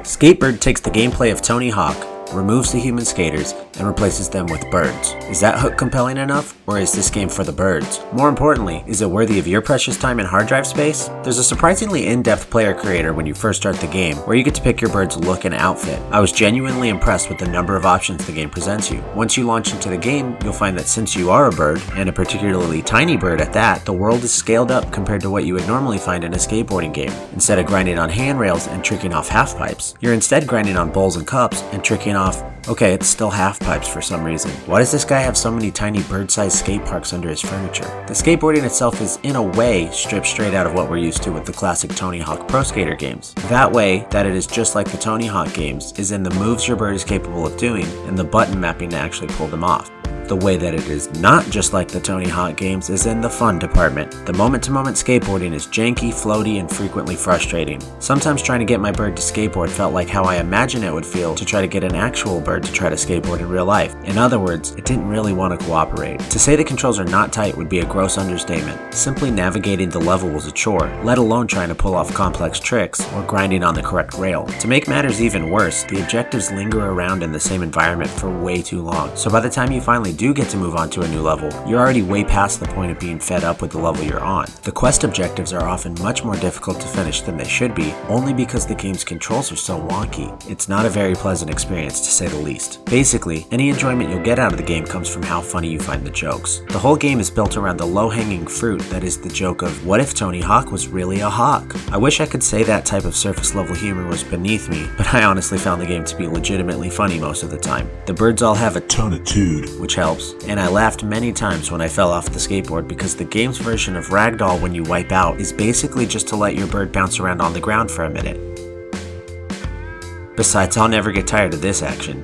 Skatebird takes the gameplay of Tony Hawk, removes the human skaters, and replaces them with birds. Is that hook compelling enough, or is this game for the birds? More importantly, is it worthy of your precious time and hard drive space? There's a surprisingly in-depth player creator when you first start the game, where you get to pick your bird's look and outfit. I was genuinely impressed with the number of options the game presents you. Once you launch into the game, you'll find that since you are a bird, and a particularly tiny bird at that, the world is scaled up compared to what you would normally find in a skateboarding game. Instead of grinding on handrails and tricking off half pipes, you're instead grinding on bowls and cups and tricking off, okay, it's still half pipes for some reason. Why does this guy have so many tiny bird-sized skate parks under his furniture? The skateboarding itself is, in a way, stripped straight out of what we're used to with the classic Tony Hawk Pro Skater games. That way, that it is just like the Tony Hawk games is in the moves your bird is capable of doing and the button mapping to actually pull them off. The way that it is not just like the Tony Hawk games is in the fun department. The moment-to-moment skateboarding is janky, floaty, and frequently frustrating. Sometimes trying to get my bird to skateboard felt like how I imagine it would feel to try to get an actual bird to try to skateboard in real life. In other words, it didn't really want to cooperate. To say the controls are not tight would be a gross understatement. Simply navigating the level was a chore, let alone trying to pull off complex tricks or grinding on the correct rail. To make matters even worse, the objectives linger around in the same environment for way too long. So by the time you finally do get to move on to a new level, you're already way past the point of being fed up with the level you're on. The quest objectives are often much more difficult to finish than they should be, only because the game's controls are so wonky. It's not a very pleasant experience, to say the least. Basically, any enjoyment you'll get out of the game comes from how funny you find the jokes. The whole game is built around the low-hanging fruit that is the joke of, what if Tony Hawk was really a hawk? I wish I could say that type of surface-level humor was beneath me, but I honestly found the game to be legitimately funny most of the time. The birds all have a tonitude, which helps, and I laughed many times when I fell off the skateboard because the game's version of ragdoll when you wipe out is basically just to let your bird bounce around on the ground for a minute. Besides, I'll never get tired of this action.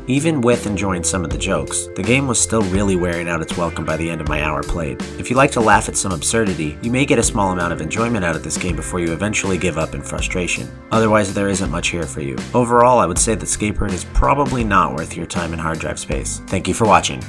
Even with enjoying some of the jokes, the game was still really wearing out its welcome by the end of my hour played. If you like to laugh at some absurdity, you may get a small amount of enjoyment out of this game before you eventually give up in frustration. Otherwise, there isn't much here for you. Overall, I would say that Skatebird is probably not worth your time and hard drive space. Thank you for watching.